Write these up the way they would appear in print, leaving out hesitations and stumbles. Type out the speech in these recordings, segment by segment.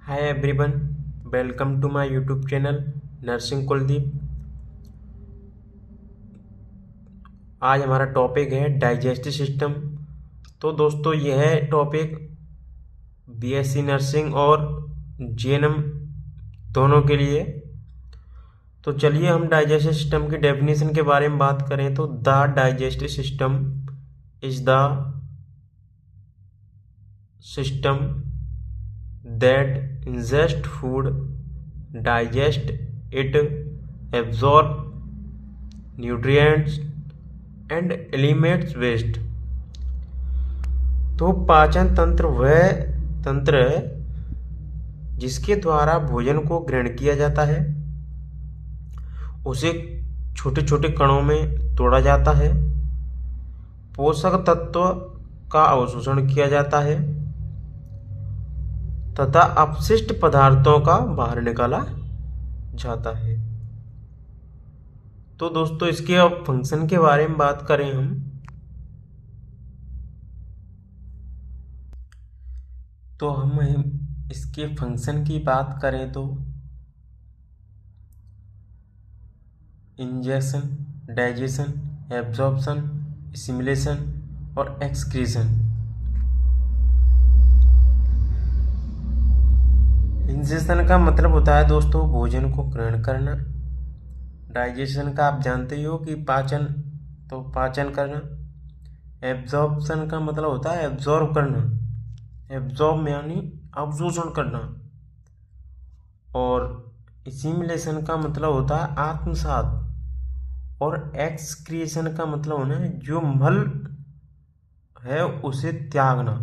Hi everyone, welcome to my YouTube channel nursing Kuldeep. आज हमारा topic है डाइजेस्टिव सिस्टम। तो दोस्तों यह टॉपिक बीएससी नर्सिंग और जीएनएम दोनों के लिए। तो चलिए हम डाइजेस्टिव सिस्टम की डेफिनेशन के बारे में बात करें तो the digestive system is the system that ingest food, digest it, absorb nutrients and eliminates waste। तो पाचन तंत्र वह तंत्र है जिसके द्वारा भोजन को ग्रहण किया जाता है, उसे छोटे छोटे कणों में तोड़ा जाता है, पोषक तत्व का अवशोषण किया जाता है तथा अपशिष्ट पदार्थों का बाहर निकाला जाता है। तो दोस्तों इसके अब फंक्शन के बारे में बात करें हम तो हम इसके फंक्शन की बात करें तो इंजेक्शन, डाइजेशन, एब्जॉर्प्शन, एसिमिलेशन और एक्सक्रीशन। इंजेक्शन का मतलब होता है दोस्तों भोजन को ग्रहण करना। डाइजेशन का आप जानते ही हो कि पाचन, तो पाचन करना। एब्जॉर्प्शन का मतलब होता है एब्जॉर्ब करना, एब्जॉर्ब यानी अवशोषण करना। और एसिमिलेशन का मतलब होता है आत्मसात। और एक्सक्रीशन का मतलब होना है जो मल है उसे त्यागना।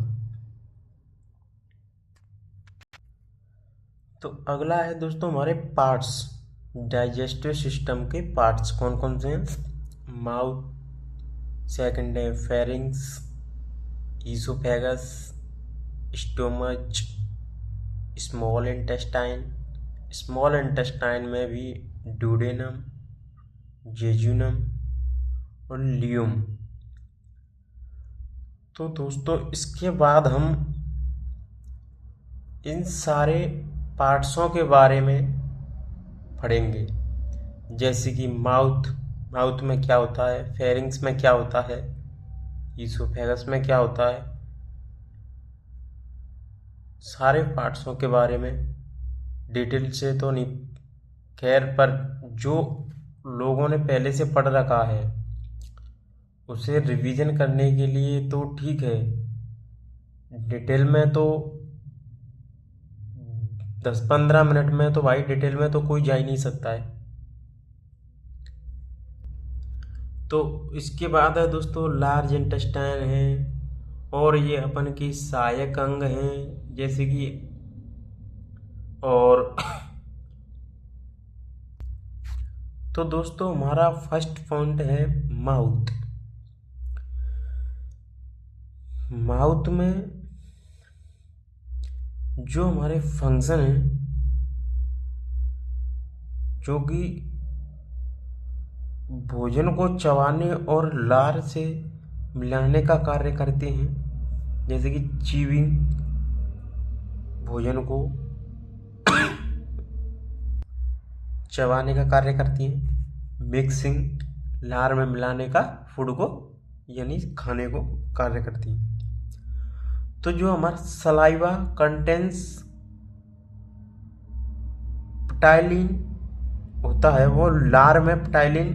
तो अगला है दोस्तों हमारे पार्ट्स। डाइजेस्टिव सिस्टम के पार्ट्स कौन कौन से हैं? माउथ, सेकंड है pharynx, oesophagus, stomach, small intestine. Small intestine में भी डुडेनम, जेजुनम और लियम। तो दोस्तों इसके बाद हम इन सारे पार्ट्सों के बारे में पढ़ेंगे, जैसे कि माउथ में क्या होता है, फेरिंग्स में क्या होता है, ईसोफेगस में क्या होता है। सारे पार्ट्सों के बारे में डिटेल से तो नहीं, खैर पर जो लोगों ने पहले से पढ़ रखा है उसे रिवीजन करने के लिए तो ठीक है। डिटेल में तो 10-15 मिनट में तो भाई डिटेल में तो कोई जा ही नहीं सकता है। तो इसके बाद है दोस्तों लार्ज इंटेस्टाइन है और ये अपन की सहायक अंग हैं, जैसे कि और तो दोस्तों हमारा फर्स्ट पॉइंट है माउथ। माउथ में जो हमारे फंक्शन हैं जो कि भोजन को चबाने और लार से मिलाने का कार्य करते हैं, जैसे कि चीविंग भोजन को चबाने का कार्य करती है, मिक्सिंग लार में मिलाने का फूड को यानी खाने को कार्य करती है। तो जो हमारा सलाइवा कंटेंस प्टाइलिन होता है वो लार में प्टाइलिन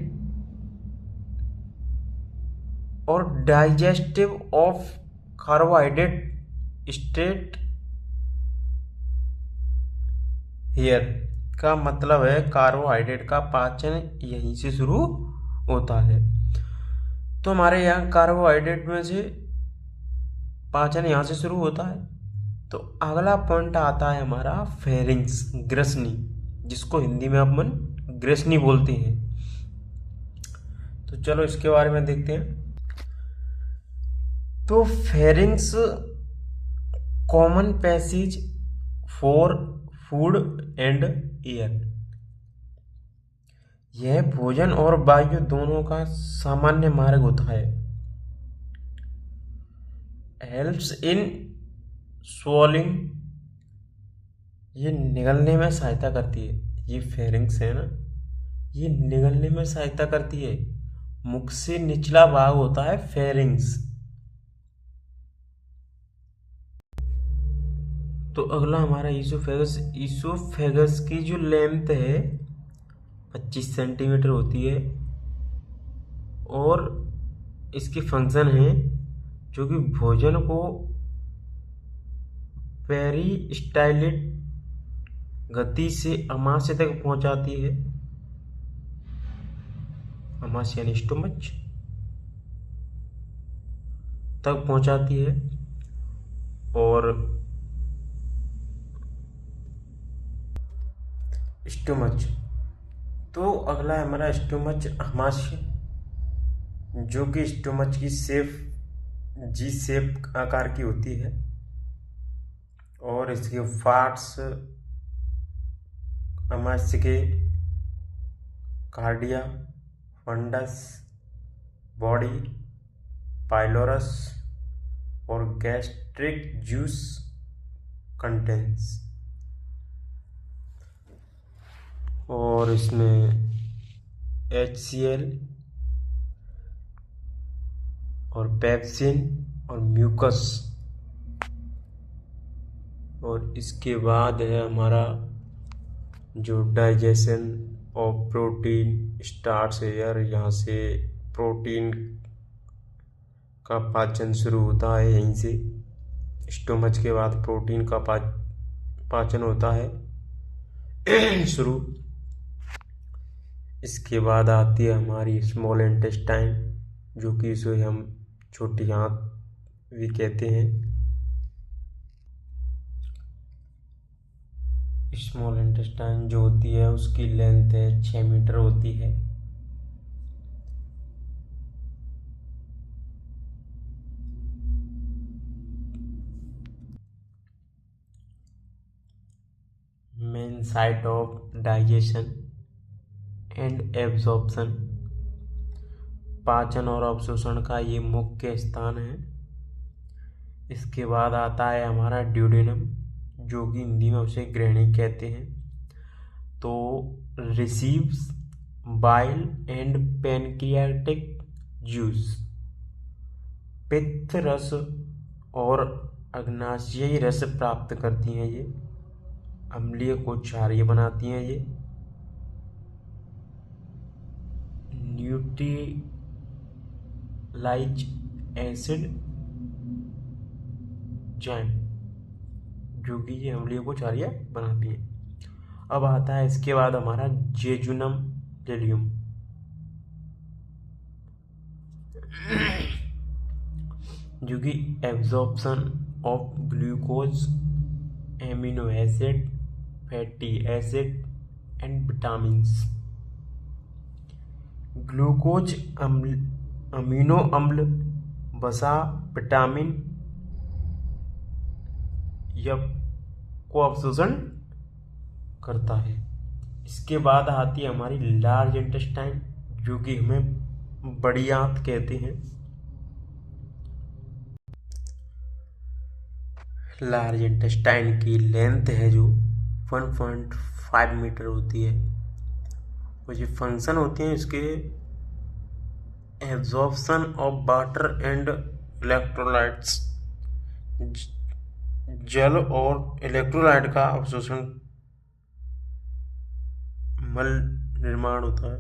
और digestive of carbohydrate state here का मतलब है कार्बोहाइड्रेट का पाचन यहीं से शुरू होता है। तो हमारे यहाँ कार्बोहाइड्रेट में से पाचन यहाँ से शुरू होता है। तो अगला पॉइंट आता है हमारा फेरिंग्स, ग्रसनी, जिसको हिंदी में अपन ग्रसनी बोलते हैं। तो चलो इसके बारे में देखते हैं। तो pharynx common passage for food and air, यह भोजन और वायु दोनों का सामान्य मार्ग होता है। हेल्प्स इन swallowing ये निगलने में सहायता करती है। ये फेरिंग्स है ना, ये निगलने में सहायता करती है। मुख से निचला भाग होता है फेरिंग्स। तो अगला हमारा ईसोफेगस। ईसोफेगस की जो लेंथ है 25 सेंटीमीटर होती है और इसकी फंक्शन है जो कि भोजन को पेरिस्टाइलिट गति से अमाशय तक पहुंचाती है। अमाशय यानी स्टोमच तक पहुंचाती है। और स्टोमच, तो अगला है हमारा स्टोमच अमाशय, जो कि स्टोमच की शेप जी शेप आकार की होती है और इसके पार्ट्स अमाशय के कार्डिया, फंडस, बॉडी, पाइलोरस और गैस्ट्रिक जूस कंटेंस। और इसमें HCl और पेप्सिन और म्यूकस। और इसके बाद है हमारा जो digestion of protein starts here, यहाँ से प्रोटीन का पाचन शुरू होता है। यहीं से स्टोमच के बाद प्रोटीन का पाचन होता है शुरू। इसके बाद आती है हमारी स्मॉल इंटेस्टाइन, जो कि इसे हम छोटी आंत भी कहते हैं। स्मॉल इंटेस्टाइन जो होती है उसकी लेंथ है 6 मीटर होती है। Main site of digestion and absorption, पाचन और अवशोषण का ये मुख्य स्थान है। इसके बाद आता है हमारा ड्यूडेनम, जो कि हिंदी में उसे ग्रहणी कहते हैं। तो receives bile and pancreatic juice, पित्त रस और अग्नाशयी रस प्राप्त करती हैं। ये अम्लीय को क्षारीय बनाती हैं। ये न्यूट्रीलाइज एसिड जैम, जो कि ये अम्लीय को क्षारीय बनाती है। अब आता है इसके बाद हमारा जेजुनम लिलियम, जो कि absorption of glucose, amino acid, fatty acid and vitamins. Glucose amino अम्ल, वसा, विटामिन को अवशोषण करता है। इसके बाद आती है हमारी लार्ज इंटेस्टाइन, जो कि हमें बड़ी आंत कहते हैं। लार्ज इंटेस्टाइन की लेंथ है जो 1.5 मीटर होती है। और जो फंक्शन होती है इसके absorption of water and electrolytes, जल और इलेक्ट्रोलाइट का अवशोषण, मल निर्माण होता है।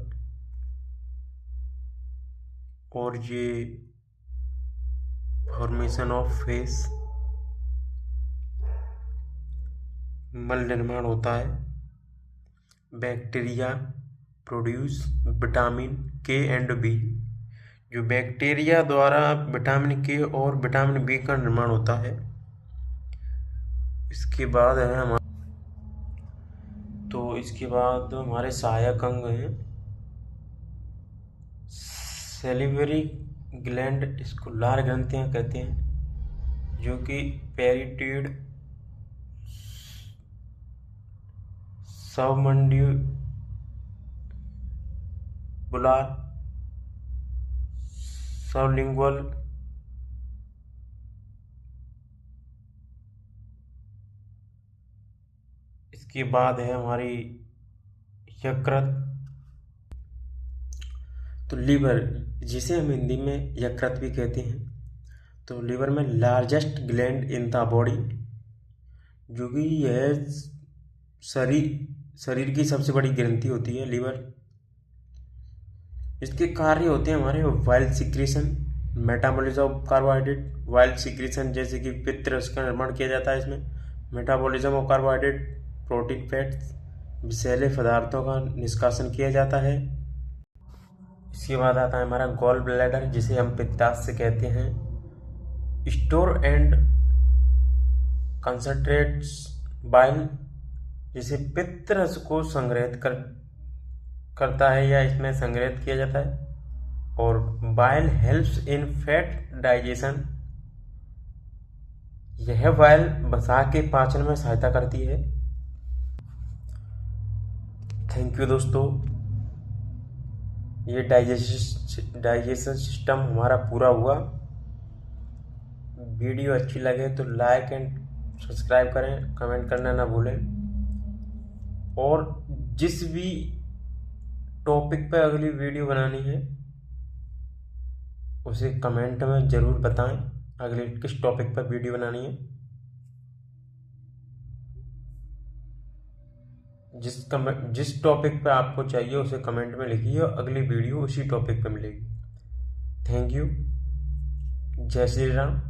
और ये फॉर्मेशन ऑफ फेस, मल निर्माण होता है। बैक्टीरिया प्रोड्यूस विटामिन के एंड बी, जो बैक्टीरिया द्वारा विटामिन के और विटामिन बी का निर्माण होता है। इसके बाद है हमारा, तो इसके बाद हमारे सहायक अंग हैं। सेलिवरी ग्लैंड, इसको लार ग्रंथियां कहते हैं, जो कि पेरिटिड, सबमंडिबुलर, सबलिंगुअल, इसके बाद है हमारी यकृत। तो लीवर, जिसे हम हिंदी में यकृत भी कहते हैं, तो लीवर में largest gland in the body, जो कि यह शरीर की सबसे बड़ी ग्रंथि होती है लीवर। इसके कार्य होते हैं हमारे while secretion, metabolism of carbohydrate. While secretion जैसे कि पित्त रस का निर्माण किया जाता है इसमें। Metabolism of carbohydrate, protein, fats, विषैले पदार्थों का निष्कासन किया जाता है। इसके बाद आता है हमारा गॉल ब्लैडर, जिसे हम पित्ताशय कहते हैं। स्टोर एंड कंसंट्रेट्स बाइल, जिसे पित्त रस को संग्रहित करता है या इसमें संग्रहित किया जाता है। और bile helps in fat digestion, यह बाइल वसा के पाचन में सहायता करती है। थैंक यू दोस्तों, ये डाइजेशन सिस्टम हमारा पूरा हुआ। वीडियो अच्छी लगे तो लाइक एंड सब्सक्राइब करें, कमेंट करना ना भूलें। और जिस भी टॉपिक पे अगली वीडियो बनानी है उसे कमेंट में ज़रूर बताएं, अगले किस टॉपिक पर वीडियो बनानी है। जिस टॉपिक पे आपको चाहिए उसे कमेंट में लिखिए और अगली वीडियो उसी टॉपिक पे मिलेगी। Thank you. जय श्री राम।